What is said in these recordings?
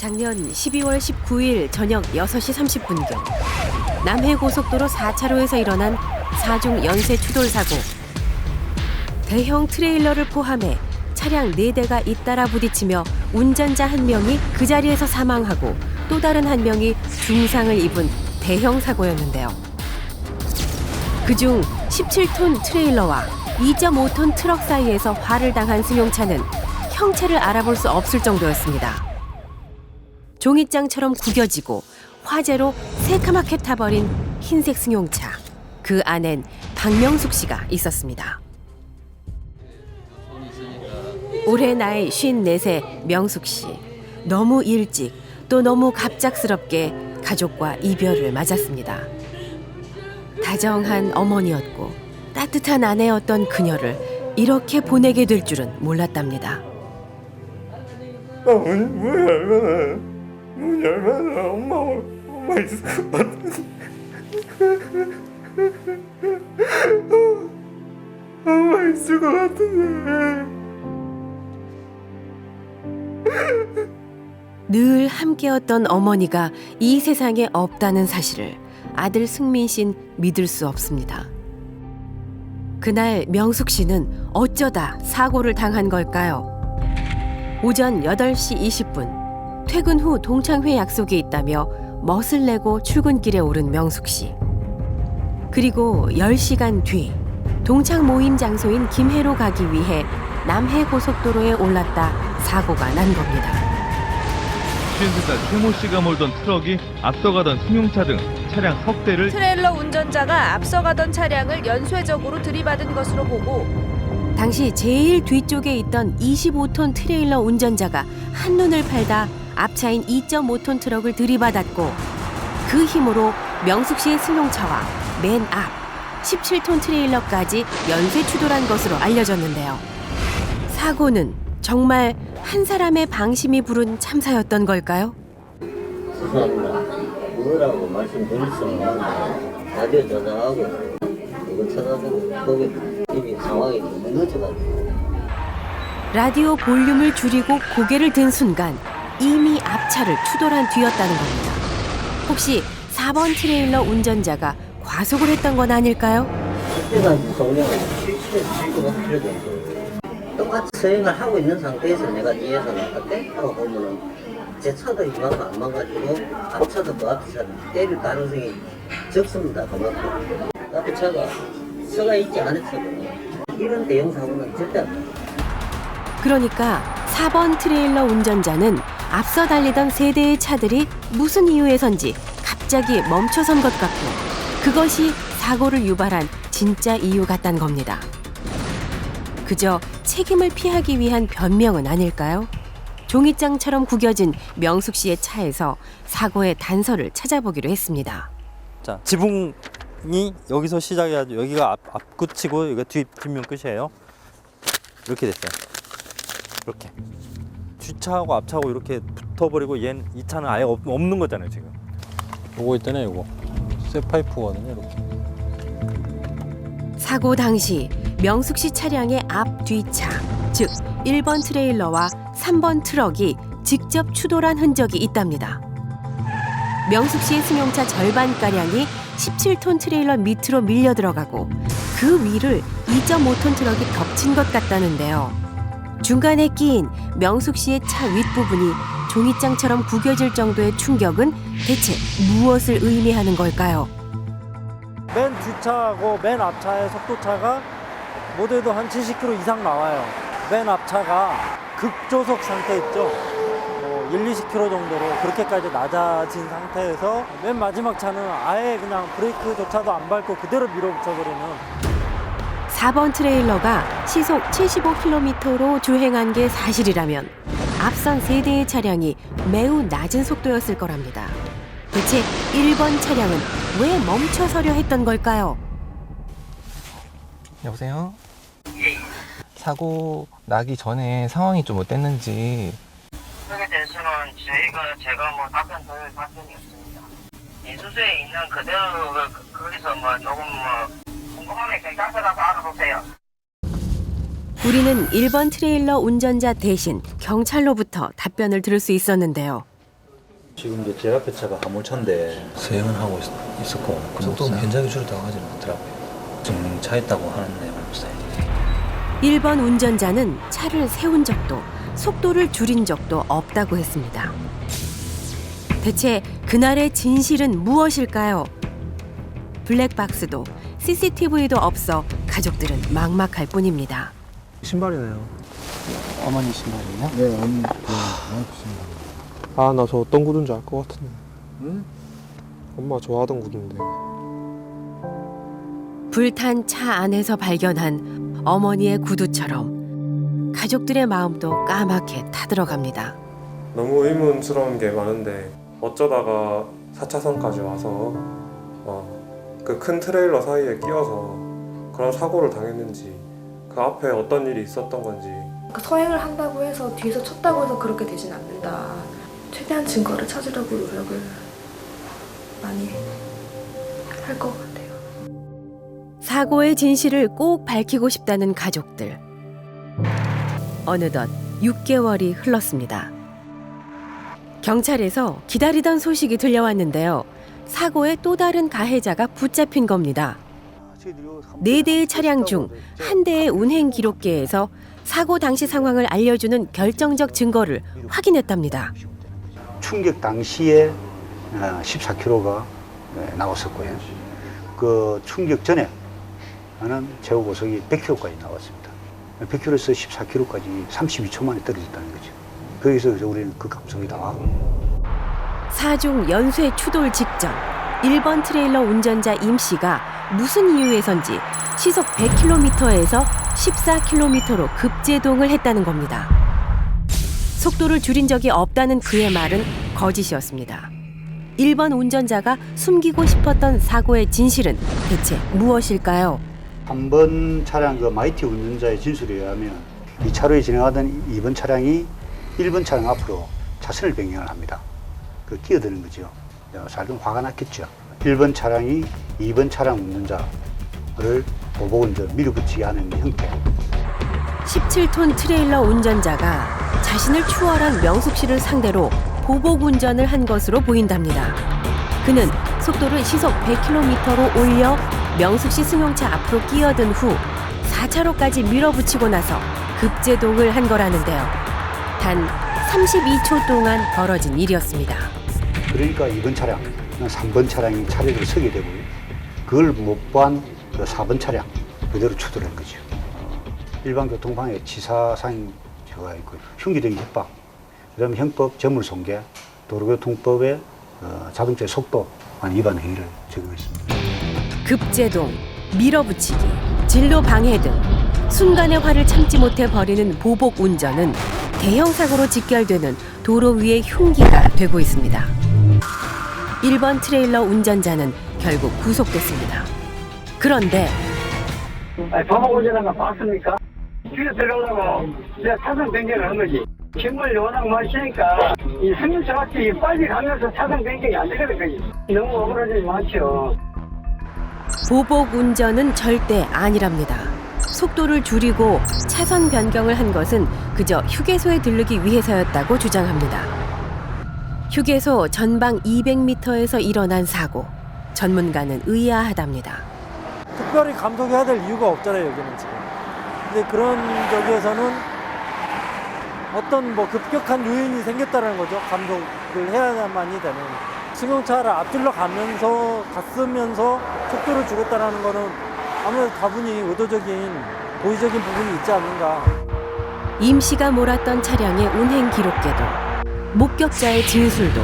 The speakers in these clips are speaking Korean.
작년 12월 19일 저녁 6시 30분경 남해고속도로 4차로에서 일어난 4중 연쇄 추돌 사고. 대형 트레일러를 포함해 차량 4대가 잇따라 부딪히며 운전자 1명이 그 자리에서 사망하고 또 다른 1명이 중상을 입은 대형 사고였는데요. 그중 17톤 트레일러와 2.5톤 트럭 사이에서 화를 당한 승용차는 형체를 알아볼 수 없을 정도였습니다. 종잇장처럼 구겨지고 화재로 새카맣게 타버린 흰색 승용차. 그 안엔 박명숙 씨가 있었습니다. 올해 나이 54세 명숙 씨. 너무 일찍 또 너무 갑작스럽게 가족과 이별을 맞았습니다. 다정한 어머니였고 따뜻한 아내였던 그녀를 이렇게 보내게 될 줄은 몰랐답니다. 문이 얼마나 엄마 있을 것 같은데. 엄마 있을 것 같은데. 늘 함께였던 어머니가 이 세상에 없다는 사실을 아들 승민 씨는 믿을 수 없습니다. 그날 명숙 씨는 어쩌다 사고를 당한 걸까요? 오전 8시 20분 퇴근 후 동창회 약속이 있다며 멋을 내고 출근길에 오른 명숙 씨. 그리고 10시간 뒤 동창 모임 장소인 김해로 가기 위해 남해고속도로에 올랐다 사고가 난 겁니다. 53살 최모 씨가 몰던 트럭이 앞서가던 승용차 등 차량 석 대를 트레일러 운전자가 앞서가던 차량을 연쇄적으로 들이받은 것으로 보고 당시 제일 뒤쪽에 있던 25톤 트레일러 운전자가 한눈을 팔다 앞차인 2.5톤 트럭을 들이받았고 그 힘으로 명숙 씨의 승용차와 맨 앞 17톤 트레일러까지 연쇄 추돌한 것으로 알려졌는데요. 사고는 정말 한 사람의 방심이 부른 참사였던 걸까요? 죄송합니다. 뭐라고 말씀드릴 수 없는데 라디오 전화하고 이거 쳐다보고 거기 이미 상황이 너무 늦어가지고 라디오 볼륨을 줄이고 고개를 든 순간 이미 앞차를 추돌한 뒤였다는 겁니다. 혹시 4번 트레일러 운전자가 과속을 했던 건 아닐까요? 그때까지 속력은 70km 정도 똑같이 서행을 하고 있는 상태에서 내가 뒤에서 나가 땡하고 보면은 제 차도 이만큼 안 망가지고 앞차도 그 앞에 차 때릴 가능성이 적습니다. 그만큼 앞에 차가 서가 있지 않았거든요. 이런 대형 사고는 절대 안 나요. 그러니까 4번 트레일러 운전자는 앞서 달리던 세 대의 차들이 무슨 이유에선지 갑자기 멈춰선 것 같고 그것이 사고를 유발한 진짜 이유 같단 겁니다. 그저 책임을 피하기 위한 변명은 아닐까요? 종잇장처럼 구겨진 명숙 씨의 차에서 사고의 단서를 찾아보기로 했습니다. 자, 지붕이 여기서 시작해가지고 여기가 앞끝이고 여기가 뒷면 끝이에요. 이렇게 됐어요. 이렇게 뒷차하고 앞차하고 이렇게 붙어버리고 이 차는 아예 없는 거잖아요 지금. 요거 있잖아요, 요거 쇠파이프거든요, 이렇게. 사고 당시 명숙 씨 차량의 앞 뒤차, 즉 1번 트레일러와 3번 트럭이 직접 추돌한 흔적이 있답니다. 명숙 씨의 승용차 절반가량이 17톤 트레일러 밑으로 밀려 들어가고 그 위를 2.5톤 트럭이 덮친 것 같다는데요. 중간에 끼인 명숙 씨의 차 윗부분이 종잇장처럼 구겨질 정도의 충격은 대체 무엇을 의미하는 걸까요? 맨 뒷차하고 맨 앞차의 속도차가 모두에도 한 70km 이상 나와요. 맨 앞차가 극조속 상태 있죠. 1-20km 정도로 그렇게까지 낮아진 상태에서 맨 마지막 차는 아예 그냥 브레이크조차도 안 밟고 그대로 밀어붙여버리는 4번 트레일러가 시속 75km로 주행한 게 사실이라면 앞선 세 대의 차량이 매우 낮은 속도였을 거랍니다. 대체 1번 차량은 왜 멈춰서려 했던 걸까요? 여보세요? 사고 나기 전에 상황이 좀 어땠는지. 그에 대해서는 제가 뭐 답변 드릴 답변이 없습니다. 인수소에 있는 그대로 거기서 뭐 조금 궁금하면 경찰서 가서 알아보세요. 우리는 1번 트레일러 운전자 대신 경찰로부터 답변을 들을 수 있었는데요. 지금 이제 제 앞에 차가 화물차인데 서행을 하고 있었고 속도는 굉장히 줄였다고 하지는 않더라고요. 지금 차했다고 하는 내용입니다. 1번 운전자는 차를 세운 적도 속도를 줄인 적도 없다고 했습니다. 대체 그날의 진실은 무엇일까요? 블랙박스도 CCTV도 없어 가족들은 막막할 뿐입니다. 신발이네요. 어머니 신발이요? 네, 어머니 신발. 아, 나 저 어떤 구두인지 알 것 같은데. 응? 엄마 좋아하던 구두인데. 불탄 차 안에서 발견한 어머니의 구두처럼 가족들의 마음도 까맣게 타들어갑니다. 너무 의문스러운 게 많은데 어쩌다가 4차선까지 와서 그 큰 트레일러 사이에 끼어서 그런 사고를 당했는지 그 앞에 어떤 일이 있었던 건지 서행을 한다고 해서 뒤에서 쳤다고 해서 그렇게 되진 않는다. 최대한 증거를 찾으려고 노력을 많이 할 것 같아요. 사고의 진실을 꼭 밝히고 싶다는 가족들. 어느덧 6개월이 흘렀습니다. 경찰에서 기다리던 소식이 들려왔는데요. 사고의 또 다른 가해자가 붙잡힌 겁니다. 4대의 차량 중 한 대의 운행 기록계에서 사고 당시 상황을 알려주는 결정적 증거를 확인했답니다. 충격 당시에 14km가 나왔었고요. 그 충격 전에 는 제후 고속이 100km까지 나왔습니다. 100km에서 14km까지 32초 만에 떨어졌다는 거죠. 거기서 우리는 그 감속이다. 사중 연쇄 추돌 직전 1번 트레일러 운전자 임 씨가 무슨 이유에선지 시속 100km에서 14km로 급제동을 했다는 겁니다. 속도를 줄인 적이 없다는 그의 말은 거짓이었습니다. 1번 운전자가 숨기고 싶었던 사고의 진실은 대체 무엇일까요? 3번 차량 그 마이티 운전자의 진술에 의하면 이 차로에 진행하던 2번 차량이 1번 차량 앞으로 차선을 변경을 합니다. 그 끼어드는 거죠. 살좀 화가 났겠죠. 1번 차량이 2번 차량 운전자를 보복 운전 밀어붙이게 하는 형태. 17톤 트레일러 운전자가 자신을 추월한 명숙 씨를 상대로 보복 운전을 한 것으로 보인답니다. 그는 속도를 시속 100km로 올려 명숙 씨 승용차 앞으로 끼어든 후 4차로까지 밀어붙이고 나서 급제동을 한 거라는데요. 단 32초 동안 벌어진 일이었습니다. 그러니까 2번 차량, 3번 차량이 차례대로 서게 되고 그걸 못 본 4번 차량 그대로 추돌한 거죠. 일반 교통방해 치사상 저가 있고 흉기적인 협박, 그다음에 형법 재물손괴, 도로교통법의 자동차 속도 위반 행위를 적용했습니다. 급제동, 밀어붙이기, 진로 방해 등 순간의 화를 참지 못해 벌이는 보복 운전은 대형 사고로 직결되는 도로 위의 흉기가 되고 있습니다. 1번 트레일러 운전자는 결국 구속됐습니다. 그런데 보복 운전한 거 봤습니까? 뒤에 들어가려고 내가 차선 변경을 한 거지. 김을 워낙 마시니까 이 승용차 같이 빨리 가면서 차선 변경이 안 되거든. 너무 억울하지 마시오. 보복 운전은 절대 아니랍니다. 속도를 줄이고 차선 변경을 한 것은 그저 휴게소에 들르기 위해서였다고 주장합니다. 휴게소 전방 200m에서 일어난 사고. 전문가는 의아하답니다. 특별히 감독해야 될 이유가 없잖아요, 여기는 지금. 근데 그런 저기에서는 어떤 급격한 요인이 생겼다는 거죠. 감독을 해야만이 되는. 승용차를 앞질러 갔으면서 속도를 줄였다는 거는 아무래도 다분히 의도적인, 고의적인 부분이 있지 않는가. 임 씨가 몰았던 차량의 운행 기록계도, 목격자의 진술도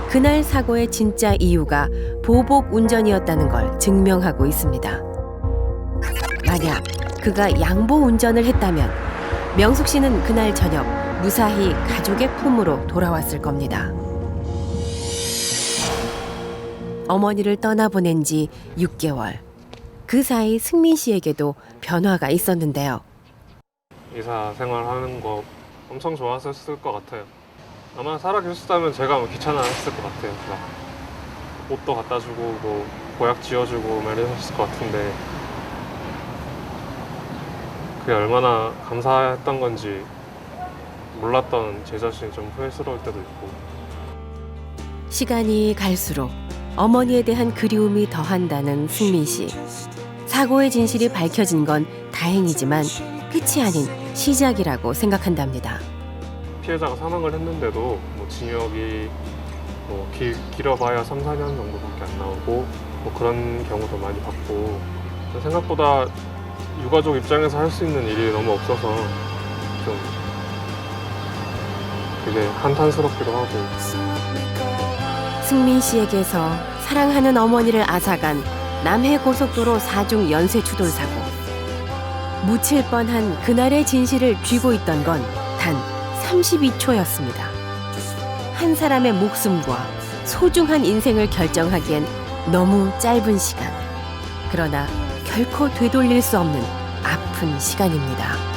그날 사고의 진짜 이유가 보복 운전이었다는 걸 증명하고 있습니다. 만약 그가 양보 운전을 했다면 명숙 씨는 그날 저녁 무사히 가족의 품으로 돌아왔을 겁니다. 어머니를 떠나보낸 지 6개월. 그 사이 승민 씨에게도 변화가 있었는데요. 의사 생활하는 거 엄청 좋아하셨을 것 같아요. 아마 살아계셨다면 제가 귀찮아했을 것 같아요. 막 옷도 갖다 주고 뭐 보약 지어주고 막 이러셨을 것 같은데 그게 얼마나 감사했던 건지 몰랐던 제 자신이 좀 후회스러울 때도 있고 시간이 갈수록 어머니에 대한 그리움이 더한다는 승민 씨. 사고의 진실이 밝혀진 건 다행이지만 끝이 아닌 시작이라고 생각한답니다. 피해자가 사망을 했는데도 뭐 징역이 뭐 길어봐야 3, 4년 정도밖에 안 나오고 뭐 그런 경우도 많이 봤고 생각보다 유가족 입장에서 할 수 있는 일이 너무 없어서 좀 되게 한탄스럽기도 하고. 승민 씨에게서 사랑하는 어머니를 앗아간 남해고속도로 4중 연쇄 추돌 사고. 묻힐 뻔한 그날의 진실을 쥐고 있던 건 단 32초였습니다. 한 사람의 목숨과 소중한 인생을 결정하기엔 너무 짧은 시간. 그러나 결코 되돌릴 수 없는 아픈 시간입니다.